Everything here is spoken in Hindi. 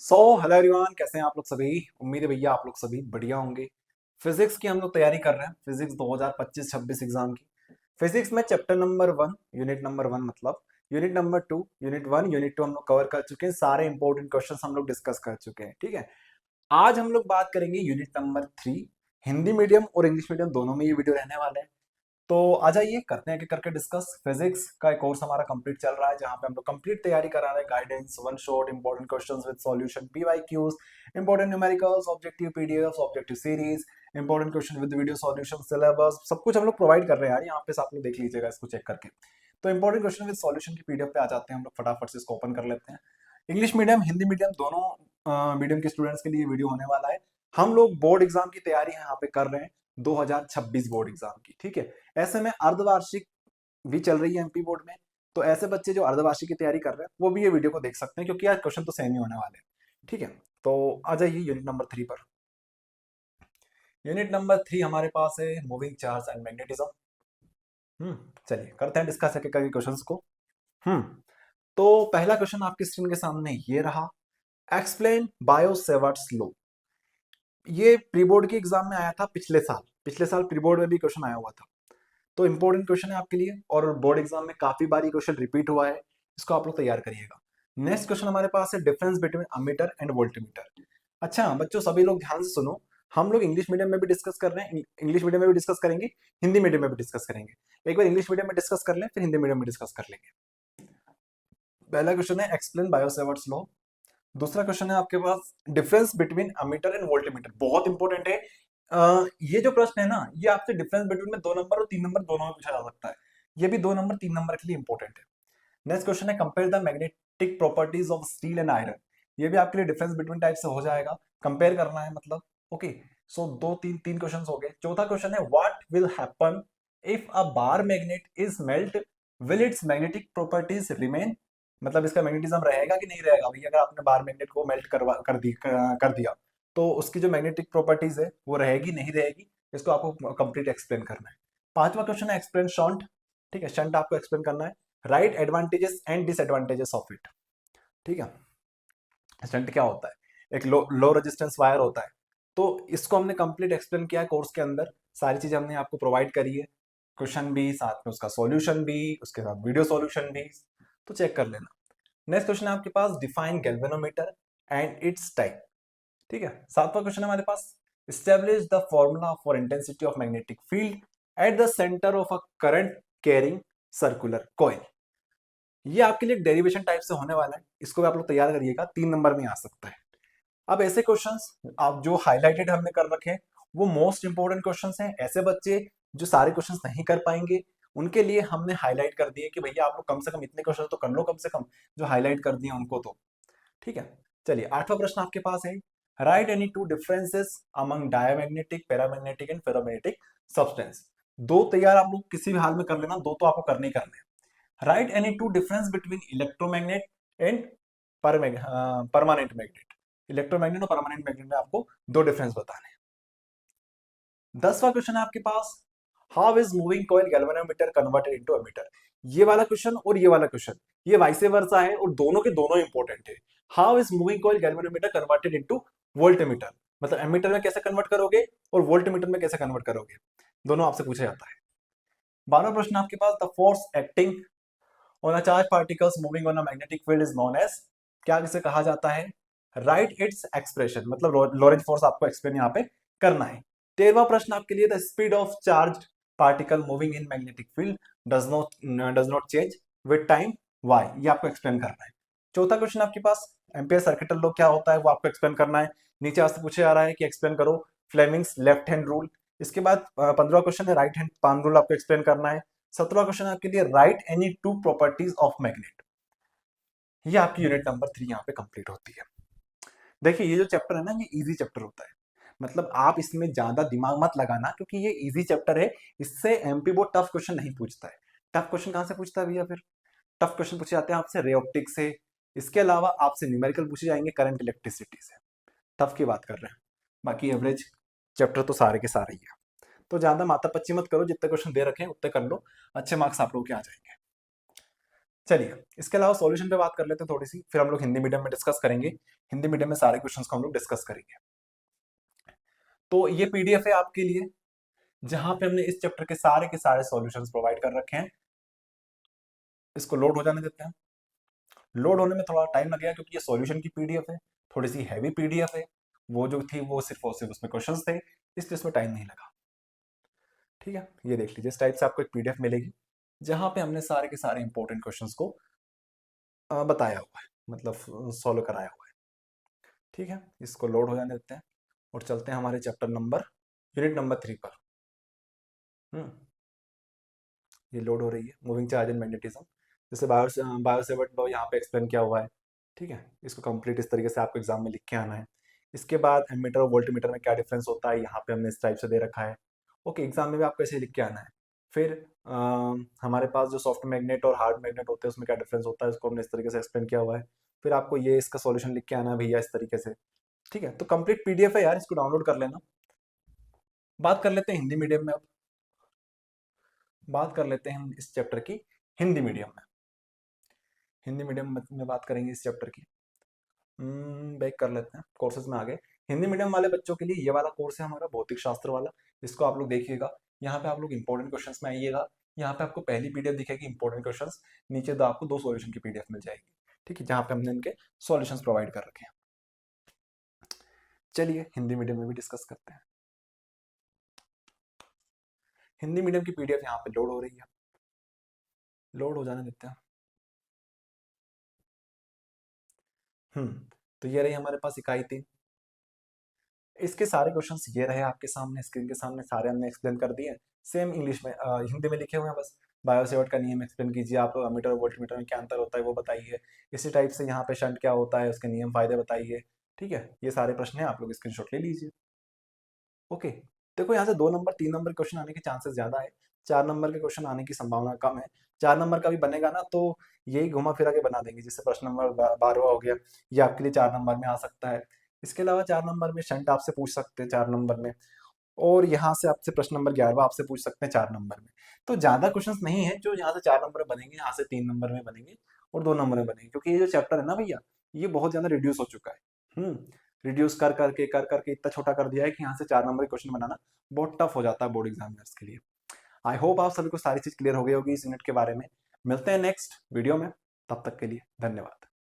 हेलो एवरीवन, कैसे हैं आप लोग सभी। उम्मीद है भैया आप लोग सभी बढ़िया होंगे। फिजिक्स की हम लोग तैयारी कर रहे हैं, फिजिक्स 2025-26 एग्जाम की। फिजिक्स में चैप्टर नंबर 1, यूनिट नंबर 1 मतलब यूनिट नंबर 2, यूनिट 1, यूनिट 2 हम लोग कवर कर चुके हैं। सारे इंपॉर्टेंट क्वेश्चंस हम लोग डिस्कस कर चुके हैं, ठीक है। आज हम लोग बात करेंगे यूनिट नंबर 3। हिंदी मीडियम और इंग्लिश मीडियम दोनों में ये वीडियो रहने वाले हैं। तो आ जाइए करते हैं कि करके डिस्कस। फिजिक्स का एक कोर्स हमारा कंप्लीट चल रहा है, जहां पे हम लोग कंप्लीट तैयारी करा रहे हैं। Guidance, one shot, important questions with solution, PYQs, important numericals, objective PDF, objective series, important question with video solution, syllabus, सब कुछ हम लोग प्रोवाइड कर रहे हैं यार। यहाँ पे आप लोग देख लीजिएगा इसको चेक करके। तो इंपॉर्टेंट क्वेश्चन विद सॉल्यूशन की पीडीएफ पे आ जाते हैं हम लोग, फटाफट से इसको ओपन कर लेते हैं। इंग्लिश मीडियम, हिंदी मीडियम दोनों मीडियम के स्टूडेंट्स के लिए वीडियो होने वाला है। हम लोग बोर्ड एग्जाम की तैयारी यहाँ पे कर रहे हैं, 2026 बोर्ड एग्जाम की, ठीक है। ऐसे में अर्धवार्षिक भी चल रही है एमपी बोर्ड में। तो ऐसे बच्चे जो अर्धवार्षिक की तैयारी कर रहे हैं वो भी ये वीडियो को देख सकते हैं, क्योंकि यार क्वेश्चन तो सेम ही होने वाले हैं, ठीक है। तो आ जाइए यूनिट नंबर 3 पर। यूनिट नंबर 3 हमारे पास है मूविंग चार्ज एंड मैग्नेटिज्म। चलिए करते हैं डिस्कस करके क्वेश्चंस को। हम्म तो पहला क्वेश्चन आपकी स्क्रीन के सामने ये रहा। Explain bio Savart's law. ये प्री बोर्ड के एग्जाम में आया था पिछले साल प्री बोर्ड में भी क्वेश्चन आया हुआ था। तो इंपॉर्टेंट क्वेश्चन है आपके लिए, और बोर्ड एग्जाम में काफी बार ये क्वेश्चन रिपीट हुआ है। इसको आप लोग तैयार करिएगा। नेक्स्ट क्वेश्चन हमारे पास है difference between ammeter and voltmeter. अच्छा बच्चों, सभी लोग ध्यान से सुनो। हम लोग इंग्लिश मीडियम में भी डिस्कस कर रहे हैं, इंग्लिश मीडियम में भी डिस्कस करेंगे, हिंदी मीडियम में भी डिस्कस करेंगे। एक बार इंग्लिश मीडियम में डिस्कस कर लें, फिर हिंदी मीडियम में डिस्कस कर लेंगे। पहला क्वेश्चन है एक्सप्लेन बायोसेवर्ट्स लॉ। दूसरा क्वेश्चन है आपके पास difference between ammeter and voltmeter. बहुत इंपॉर्टेंट है। ये जो प्रश्न है ना, ये आपसे डिफरेंस बिटवीन में 2 नंबर और 3 नंबर दोनों में पूछा जा सकता है। ये भी 2 नंबर 3 नंबर के लिए इंपॉर्टेंट है। नेक्स्ट क्वेश्चन है compare the magnetic properties of steel and iron. ये भी आपके लिए डिफरेंस बिटवीन टाइप से हो जाएगा, कंपेयर करना है मतलब। ओके, सो दो तीन तीन क्वेश्चन हो गए। चौथा क्वेश्चन है what will happen if a bar magnet is melt, will it's magnetic properties remain. मतलब इसका मैग्नेटिज्म रहेगा कि नहीं रहेगा भैया, अगर आपने बार मैग्नेट को मेल्ट कर दिया तो उसकी जो मैग्नेटिक प्रॉपर्टीज है वो रहेगी नहीं रहेगी। इसको आपको कंप्लीट एक्सप्लेन करना है। पांचवा क्वेश्चन है एक्सप्लेन शंट। ठीक है, शंट आपको एक्सप्लेन करना है। Right advantages and disadvantages of it. ठीक है, स्टंट क्या होता है। एक लो रेजिस्टेंस वायर होता है। तो इसको हमने कंप्लीट एक्सप्लेन किया है कोर्स के अंदर। सारी चीजें हमने आपको प्रोवाइड करी है, क्वेश्चन भी, साथ में उसका सॉल्यूशन भी, उसके साथ वीडियो सॉल्यूशन भी। तो चेक कर लेना। नेक्स्ट क्वेश्चन है आपके पास define galvanometer and its type. ठीक है, सातवां क्वेश्चन है हमारे पास establish the formula for intensity of magnetic field at the centre of a current carrying circular coil. ये आपके लिए डेरिवेशन टाइप से होने वाला है, इसको भी आप लोग तैयार करिएगा, 3 नंबर में आ सकता है। अब ऐसे क्वेश्चंस आप जो हाईलाइटेड हमने कर रखे हैं वो मोस्ट इंपोर्टेंट क्वेश्चंस हैं। ऐसे बच्चे जो सारे क्वेश्चंस नहीं कर पाएंगे उनके लिए हमने हाईलाइट कर दिए कि भैया आप लोग कम से कम इतने क्वेश्चन तो कर लो, कम से कम जो हाईलाइट कर दिए उनको तो। ठीक है, चलिए आठवां प्रश्न आपके पास है right any two differences among diamagnetic, paramagnetic and ferromagnetic substance. दो तैयार आप लोग किसी भी हाल में कर लेना, दो तो आपको करने ही करने हैं। Right any two difference between electromagnet and permanent magnet. Electromagnet और परमानेंट मैग्नेट में आपको दो डिफरेंस बताने हैं। 10वां क्वेश्चन है आपके पास how is moving coil galvanometer converted into ammeter. ये वाला क्वेश्चन और ये वाला क्वेश्चन ये वाइस वर्सा है, और दोनों के दोनों इंपॉर्टेंट है। How is moving coil galvanometer converted into voltmeter. मतलब एमीटर में कैसे कन्वर्ट करोगे और वोल्टमीटर में कैसे कन्वर्ट करोगे, दोनों आपसे पूछा जाता है। 12वां प्रश्न आपके पास the force acting on a charge particles moving on a magnetic field is known as. क्या इसे कहा जाता है। Right its expression. मतलब लॉरेंज फोर्स आपको एक्सप्लेन यहाँ पे करना है। 13वां प्रश्न आपके लिए the speed of charge particle moving in magnetic field does not change with time why. ये आपको एक्सप्लेन करना है। चौथा क्वेश्चन आपके पास एम्पियर सर्किटल लॉ क्या होता है वो आपको एक्सप्लेन करना है। नीचे आपसे पूछा जा रहा है कि एक्सप्लेन करो फ्लेमिंग्स लेफ्ट हैंड रूल। इसके बाद 15वां क्वेश्चन है राइट हैंड पाम रूल आपको एक्सप्लेन करना है। 17वां क्वेश्चन आपके लिए right any two properties of magnet. ये आपकी यूनिट नंबर 3 यहाँ पे कंप्लीट होती है। देखिए ये जो चैप्टर है ना, ये इजी चैप्टर होता है। मतलब आप इसमें ज्यादा दिमाग मत लगाना, क्योंकि ये इजी चैप्टर है। इससे एमपी बोर्ड टफ क्वेश्चन नहीं पूछता है। टफ क्वेश्चन कहाँ से पूछता है भैया, फिर टफ क्वेश्चन पूछे जाते हैं आपसे रे ऑप्टिक्स से। इसके अलावा आपसे न्यूमेरिकल पूछे जाएंगे करंट इलेक्ट्रिसिटी से। टफ की बात कर रहे हैं, बाकी एवरेज चैप्टर तो सारे के सारे ही है। तो ज्यादा माथा पच्ची मत करो, जितने क्वेश्चन दे रखे हैं उतने कर लो, अच्छे मार्क्स आप लोगों के आ जाएंगे। चलिए इसके अलावा सॉल्यूशन पे बात कर लेते हैं थोड़ी सी, फिर हम लोग हिंदी मीडियम में डिस्कस करेंगे। हिंदी मीडियम में सारे क्वेश्चंस को हम लोग डिस्कस करेंगे। तो ये पीडीएफ है आपके लिए, जहां पे हमने इस चैप्टर के सारे सॉल्यूशंस प्रोवाइड कर रखे हैं। इसको लोड हो जाने देते हैं। लोड होने में थोड़ा टाइम लगेगा क्योंकि ये सॉल्यूशन की पीडीएफ है, थोड़ी सी हैवी पीडीएफ है। वो जो थी वो सिर्फ और सिर्फ उसमें क्वेश्चंस थे, इसलिए इसमें टाइम नहीं लगा। ठीक है, ये देख लीजिए, इस टाइप से आपको एक पीडीएफ मिलेगी जहां पे हमने सारे के सारे इंपॉर्टेंट क्वेश्चंस को बताया हुआ है, मतलब सॉल्व कराया हुआ है। ठीक है, इसको लोड हो जाने देते हैं और चलते हैं हमारे चैप्टर नंबर यूनिट नंबर 3 पर। हम्म ये लोड हो रही है, मूविंग चार्ज एंड मैग्नेटिज्म। जैसे बायो सेवर्ट लॉ यहाँ पे एक्सप्लेन किया हुआ है। ठीक है, इसको कंप्लीट इस तरीके से आपको एग्जाम में लिख के आना है। इसके बाद एमीटर और वोल्टमीटर में क्या डिफरेंस होता है, यहाँ पे हमने इस टाइप से दे रखा है। ओके, एग्जाम में भी आपको ऐसे ही लिख के आना है। फिर हमारे पास जो सॉफ्ट मैग्नेट और हार्ड मैग्नेट होते हैं उसमें क्या डिफरेंस होता है, इसको हमने इस तरीके से एक्सप्लेन किया हुआ है। फिर आपको ये इसका सॉल्यूशन लिख के आना है भैया इस तरीके से। ठीक है, तो कंप्लीट पीडीएफ है यार, इसको डाउनलोड कर लेना। बात कर लेते हैं हिंदी मीडियम में अब। बात कर लेते हैं हम इस चैप्टर की हिंदी मीडियम में। हिंदी मीडियम में बात करेंगे इस चैप्टर की। बैक कर लेते हैं, कोर्सेज में आ गए। हिंदी मीडियम वाले बच्चों के लिए ये वाला कोर्स है हमारा भौतिक शास्त्र वाला। इसको आप लोग देखिएगा, यहाँ पे आप लोग इंपॉर्टेंट क्वेश्चंस में आइएगा। यहाँ पे आपको पहली पीडीएफ दिखेगी इंपॉर्टेंट क्वेश्चंस, नीचे दो आपको 2 सॉल्यूशन की पीडीएफ मिल जाएगी। ठीक है, जहाँ पे हमने इनके सॉल्यूशंस प्रोवाइड कर रखे हैं। चलिए हिंदी मीडियम में भी डिस्कस करते हैं। हिंदी मीडियम की पीडीएफ यहाँ पे लोड हो रही है, लोड हो जाने देते हैं। तो ये रही हमारे पास इकाई 3। इसके सारे क्वेश्चंस ये रहे आपके सामने, स्क्रीन के सामने, सारे हमने एक्सप्लेन कर दिए। सेम इंग्लिश में हिंदी में लिखे हुए हैं बस। बायो सेवर्ट का नियम एक्सप्लेन कीजिए, आप मीटर और वोल्टमीटर में क्या अंतर होता है वो बताइए। इसी टाइप से यहाँ पे शंट क्या होता है, उसके नियम फायदे बताइए। ठीक है, ये सारे प्रश्न हैं, आप लोग स्क्रीनशॉट ले लीजिए। ओके, देखो यहाँ से 2 नंबर 3 नंबर क्वेश्चन आने के चांसेस ज्यादा है, 4 नंबर के क्वेश्चन आने की संभावना कम है। 4 नंबर का भी बनेगा ना तो यही घुमा फिरा के बना देंगे, जैसे प्रश्न नंबर 12वां हो गया, ये आपके लिए 4 नंबर में आ सकता है। इसके अलावा 4 नंबर में शंट आपसे पूछ सकते हैं 4 नंबर में, और यहाँ से आपसे प्रश्न नंबर 11वां आपसे पूछ सकते हैं 4 नंबर में। तो ज्यादा क्वेश्चंस नहीं है जो यहाँ से 4 नंबर में बनेंगे, यहाँ से 3 नंबर में बनेंगे और 2 नंबर में बनेंगे, क्योंकि ये जो चैप्टर है ना भैया, ये बहुत ज्यादा रिड्यूस हो चुका है। रिड्यूस कर करके इतना छोटा कर दिया है कि यहाँ से 4 नंबर के क्वेश्चन बनाना बहुत टफ हो जाता है बोर्ड एग्जामिनर्स के लिए। आई होप आप सभी को सारी चीज क्लियर हो गई होगी इस यूनिट के बारे में। मिलते हैं नेक्स्ट वीडियो में, तब तक के लिए धन्यवाद।